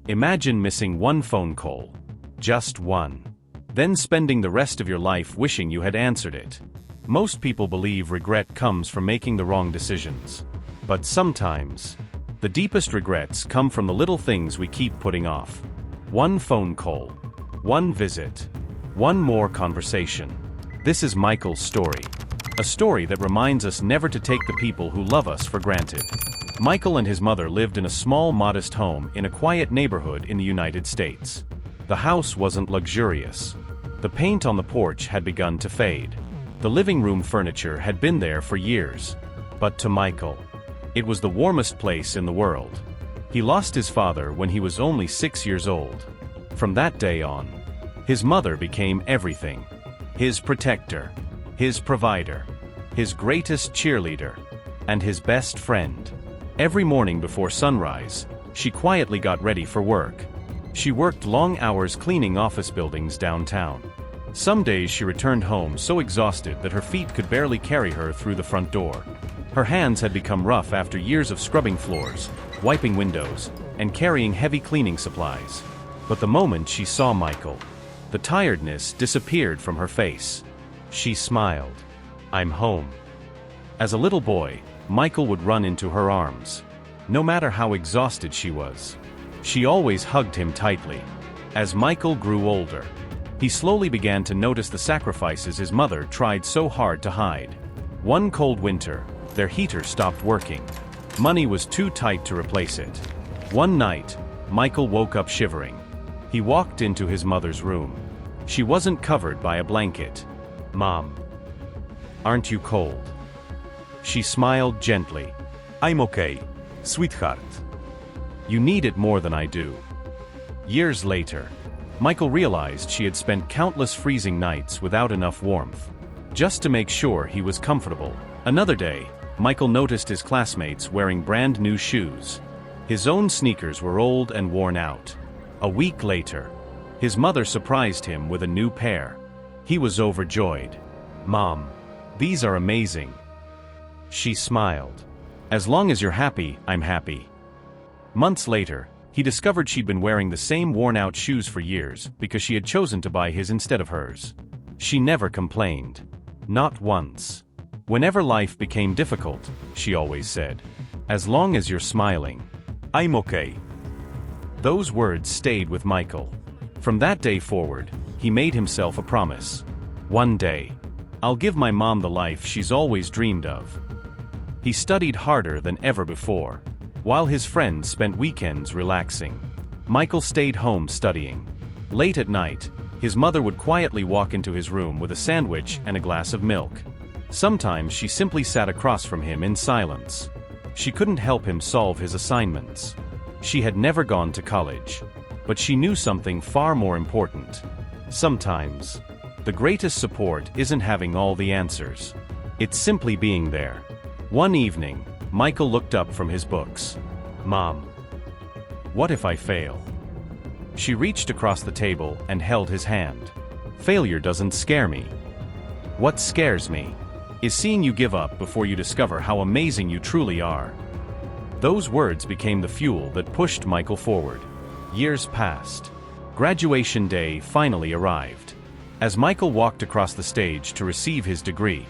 Imagine missing one phone call. Just one. Then spending the rest of your life wishing you had answered it. Most people believe regret comes from making the wrong decisions. But sometimes, the deepest regrets come from the little things we keep putting off. One phone call. One visit. One more conversation. This is Michael's story. A story that reminds us never to take the people who love us for granted. Michael and his mother lived in a small, modest home in a quiet neighborhood in the United States. The house wasn't luxurious. The paint on the porch had begun to fade. The living room furniture had been there for years. But to Michael, it was the warmest place in the world. He lost his father when he was only 6 years old. From that day on, his mother became everything. His protector, his provider, his greatest cheerleader, and his best friend. Every morning before sunrise, she quietly got ready for work. She worked long hours cleaning office buildings downtown. Some days she returned home so exhausted that her feet could barely carry her through the front door. Her hands had become rough after years of scrubbing floors, wiping windows, and carrying heavy cleaning supplies. But the moment she saw Michael, the tiredness disappeared from her face. She smiled. "I'm home." As a little boy, Michael would run into her arms. No matter how exhausted she was, she always hugged him tightly. As Michael grew older, he slowly began to notice the sacrifices his mother tried so hard to hide. One cold winter, their heater stopped working. Money was too tight to replace it. One night, Michael woke up shivering. He walked into his mother's room. She wasn't covered by a blanket. "Mom, aren't you cold?" She smiled gently. "I'm okay, sweetheart. You need it more than I do." Years later, Michael realized she had spent countless freezing nights without enough warmth, just to make sure he was comfortable. Another day, Michael noticed his classmates wearing brand new shoes. His own sneakers were old and worn out. A week later, his mother surprised him with a new pair. He was overjoyed. "Mom, these are amazing." She smiled. "As long as you're happy, I'm happy." Months later, he discovered she'd been wearing the same worn-out shoes for years because she had chosen to buy his instead of hers. She never complained. Not once. Whenever life became difficult, she always said, "As long as you're smiling, I'm okay." Those words stayed with Michael. From that day forward, he made himself a promise. "One day, I'll give my mom the life she's always dreamed of." He studied harder than ever before. While his friends spent weekends relaxing, Michael stayed home studying. Late at night, his mother would quietly walk into his room with a sandwich and a glass of milk. Sometimes she simply sat across from him in silence. She couldn't help him solve his assignments. She had never gone to college, but she knew something far more important. Sometimes, the greatest support isn't having all the answers. It's simply being there. One evening, Michael looked up from his books. "Mom, what if I fail?" She reached across the table and held his hand. "Failure doesn't scare me. What scares me is seeing you give up before you discover how amazing you truly are." Those words became the fuel that pushed Michael forward. Years passed. Graduation day finally arrived. As Michael walked across the stage to receive his degree,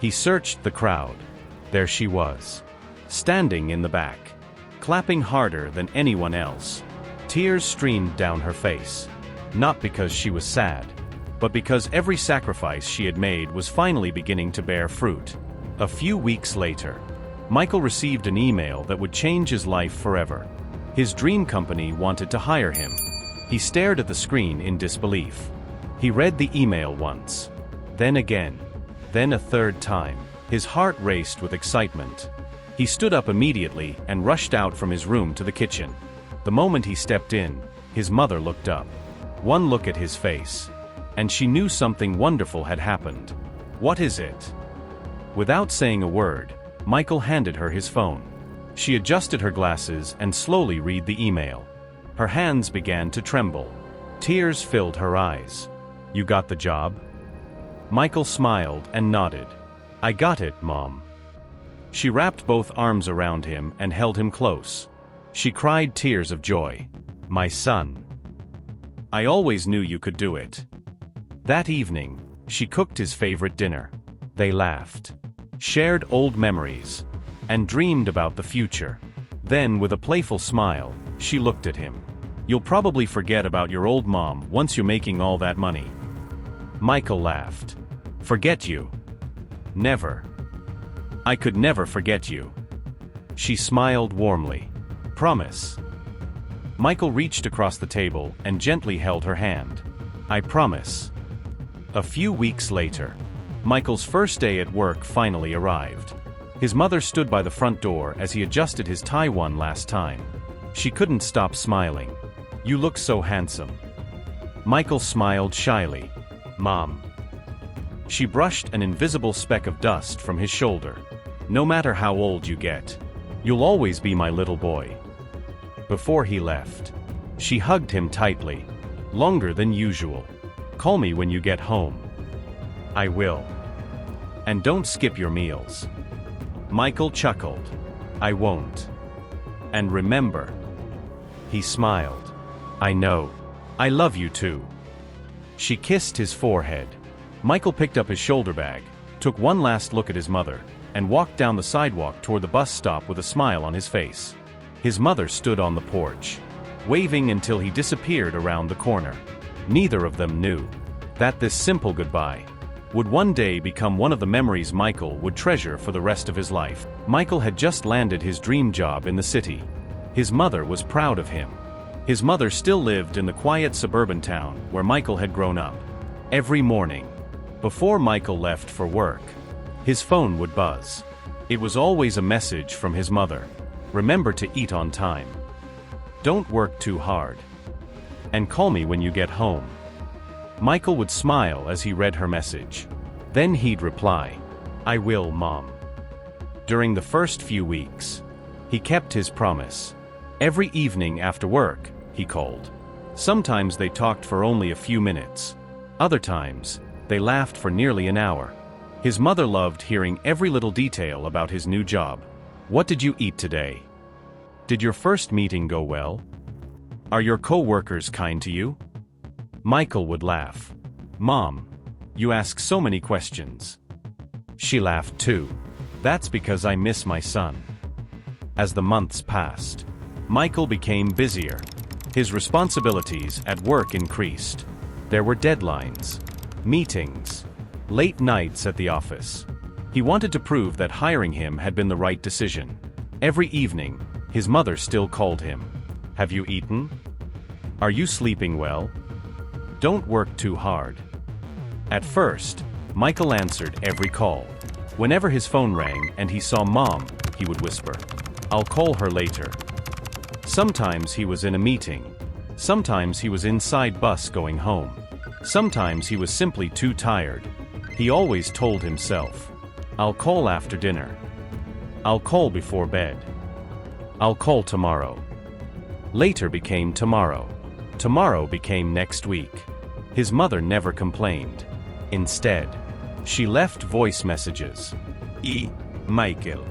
he searched the crowd. There she was, standing in the back, clapping harder than anyone else. Tears streamed down her face, not because she was sad, but because every sacrifice she had made was finally beginning to bear fruit. A few weeks later, Michael received an email that would change his life forever. His dream company wanted to hire him. He stared at the screen in disbelief. He read the email once, then again, then a third time. His heart raced with excitement. He stood up immediately and rushed out from his room to the kitchen. The moment he stepped in, his mother looked up. One look at his face, and she knew something wonderful had happened. "What is it?" Without saying a word, Michael handed her his phone. She adjusted her glasses and slowly read the email. Her hands began to tremble. Tears filled her eyes. "You got the job?" Michael smiled and nodded. "I got it, Mom." She wrapped both arms around him and held him close. She cried tears of joy. My son. I always knew you could do it. That evening, she cooked his favorite dinner. They laughed, shared old memories, and dreamed about the future. Then, with a playful smile, she looked at him. You'll probably forget about your old mom once you're making all that money. Michael laughed. Forget you? Never. I could never forget you. She smiled warmly. Promise. Michael reached across the table and gently held her hand. I promise. A few weeks later, Michael's first day at work finally arrived. His mother stood by the front door as he adjusted his tie one last time. She couldn't stop smiling. You look so handsome. Michael smiled shyly. Mom. She brushed an invisible speck of dust from his shoulder. No matter how old you get, you'll always be my little boy. Before he left, she hugged him tightly, longer than usual. Call me when you get home. I will. And don't skip your meals. Michael chuckled. I won't. And remember. He smiled. I know. I love you too. She kissed his forehead. Michael picked up his shoulder bag, took one last look at his mother, and walked down the sidewalk toward the bus stop with a smile on his face. His mother stood on the porch, waving until he disappeared around the corner. Neither of them knew that this simple goodbye would one day become one of the memories Michael would treasure for the rest of his life. Michael had just landed his dream job in the city. His mother was proud of him. His mother still lived in the quiet suburban town where Michael had grown up. Every morning, before Michael left for work, his phone would buzz. It was always a message from his mother. Remember to eat on time. Don't work too hard. And call me when you get home. Michael would smile as he read her message. Then he'd reply, I will, Mom. During the first few weeks, he kept his promise. Every evening after work, he called. Sometimes they talked for only a few minutes. Other times, they laughed for nearly an hour. His mother loved hearing every little detail about his new job. What did you eat today? Did your first meeting go well? Are your co-workers kind to you? Michael would laugh. Mom, you ask so many questions. She laughed too. That's because I miss my son. As the months passed, Michael became busier. His responsibilities at work increased. There were deadlines, meetings, late nights at the office. He wanted to prove that hiring him had been the right decision. Every evening, his mother still called him. Have you eaten? Are you sleeping well? Don't work too hard. At first, Michael answered every call. Whenever his phone rang and he saw Mom, he would whisper, I'll call her later. Sometimes he was in a meeting. Sometimes he was inside bus going home. Sometimes he was simply too tired. He always told himself, I'll call after dinner. I'll call before bed. I'll call tomorrow. Later became tomorrow. Tomorrow became next week. His mother never complained. Instead, she left voice messages. Michael.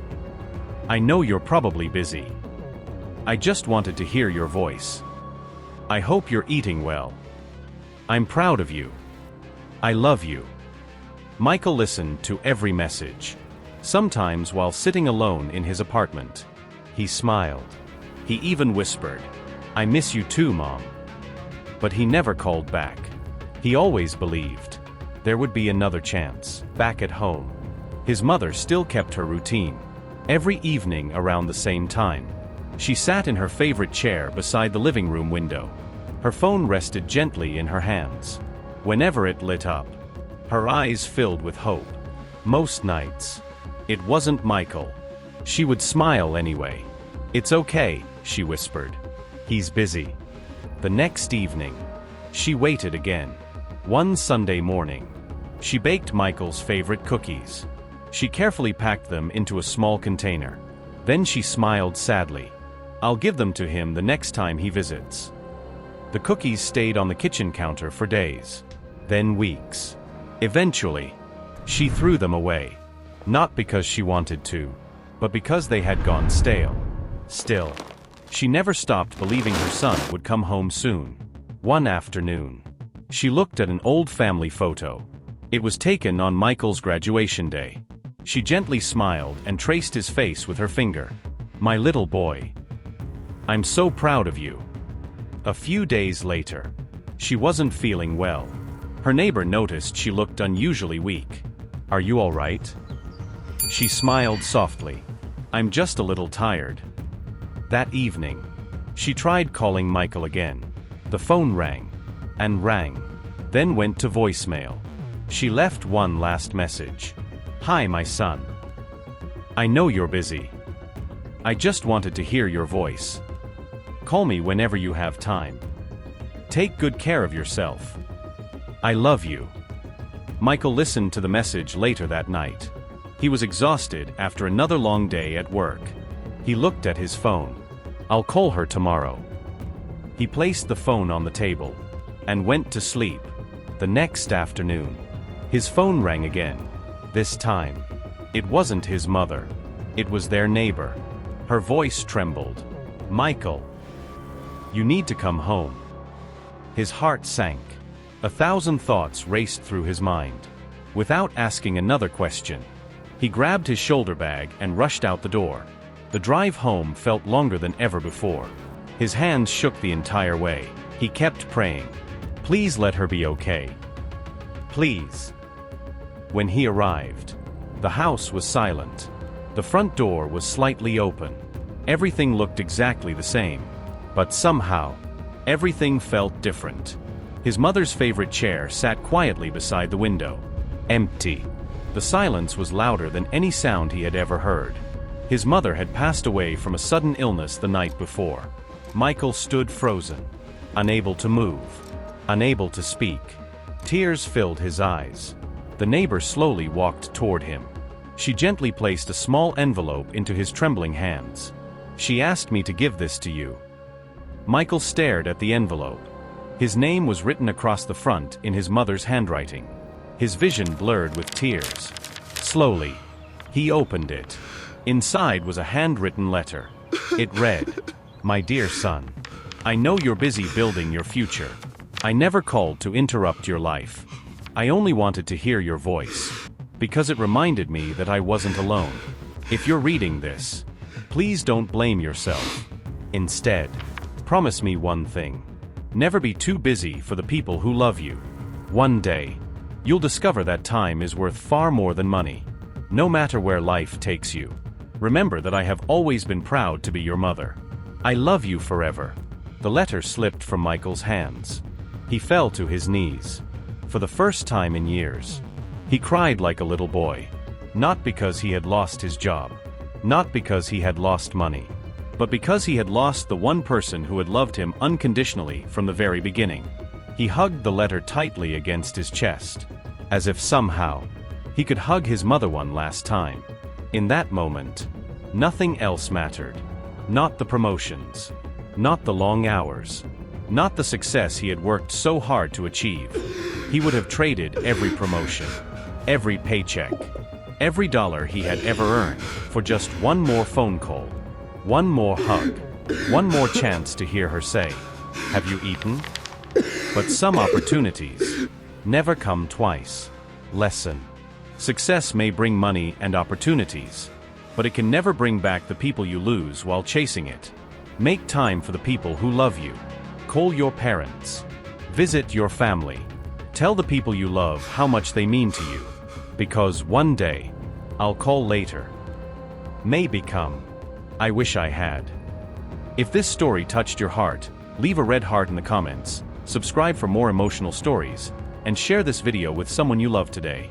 I know you're probably busy. I just wanted to hear your voice. I hope you're eating well. I'm proud of you. I love you. Michael listened to every message. Sometimes while sitting alone in his apartment, he smiled. He even whispered, I miss you too, Mom. But he never called back. He always believed there would be another chance. Back at home, his mother still kept her routine. Every evening around the same time, she sat in her favorite chair beside the living room window. Her phone rested gently in her hands. Whenever it lit up, her eyes filled with hope. Most nights, it wasn't Michael. She would smile anyway. It's okay, she whispered. He's busy. The next evening, she waited again. One Sunday morning, she baked Michael's favorite cookies. She carefully packed them into a small container. Then she smiled sadly. I'll give them to him the next time he visits. The cookies stayed on the kitchen counter for days, then weeks. Eventually, she threw them away. Not because she wanted to, but because they had gone stale. Still, She never stopped believing her son would come home soon. One afternoon, she looked at an old family photo. It was taken on Michael's graduation day. She gently smiled and traced his face with her finger. "My little boy. I'm so proud of you." A few days later, she wasn't feeling well. Her neighbor noticed she looked unusually weak. "Are you all right?" She smiled softly. "I'm just a little tired." That evening, she tried calling Michael again. The phone rang and rang, then went to voicemail. She left one last message. "Hi, my son. I know you're busy. I just wanted to hear your voice. Call me whenever you have time. Take good care of yourself. I love you." Michael listened to the message later that night. He was exhausted after another long day at work. He looked at his phone. "I'll call her tomorrow." He placed the phone on the table and went to sleep. The next afternoon, his phone rang again. This time, it wasn't his mother. It was their neighbor. Her voice trembled. "Michael, you need to come home." His heart sank. 1,000 thoughts raced through his mind. Without asking another question, he grabbed his shoulder bag and rushed out the door. The drive home felt longer than ever before. His hands shook the entire way. He kept praying. Please let her be okay. Please. When he arrived, the house was silent. The front door was slightly open. Everything looked exactly the same. But somehow, everything felt different. His mother's favorite chair sat quietly beside the window. Empty. The silence was louder than any sound he had ever heard. His mother had passed away from a sudden illness the night before. Michael stood frozen, unable to move, unable to speak. Tears filled his eyes. The neighbor slowly walked toward him. She gently placed a small envelope into his trembling hands. "She asked me to give this to you." Michael stared at the envelope. His name was written across the front in his mother's handwriting. His vision blurred with tears. Slowly, he opened it. Inside was a handwritten letter. It read, "My dear son, I know you're busy building your future. I never called to interrupt your life. I only wanted to hear your voice, because it reminded me that I wasn't alone. If you're reading this, please don't blame yourself. Instead, promise me one thing. Never be too busy for the people who love you. One day, you'll discover that time is worth far more than money. No matter where life takes you, remember that I have always been proud to be your mother. I love you forever." The letter slipped from Michael's hands. He fell to his knees. For the first time in years, he cried like a little boy. Not because he had lost his job, not because he had lost money, but because he had lost the one person who had loved him unconditionally from the very beginning. He hugged the letter tightly against his chest, as if somehow he could hug his mother one last time. In that moment, nothing else mattered. Not the promotions, not the long hours, not the success he had worked so hard to achieve. He would have traded every promotion, every paycheck, every dollar he had ever earned for just one more phone call, one more hug, one more chance to hear her say, "Have you eaten?" But some opportunities never come twice. Lesson: success may bring money and opportunities, but it can never bring back the people you lose while chasing it. Make time for the people who love you. Call your parents. Visit your family. Tell the people you love how much they mean to you. Because one day, "I'll call later" may become, "I wish I had." If this story touched your heart, leave a red heart in the comments, subscribe for more emotional stories, and share this video with someone you love today.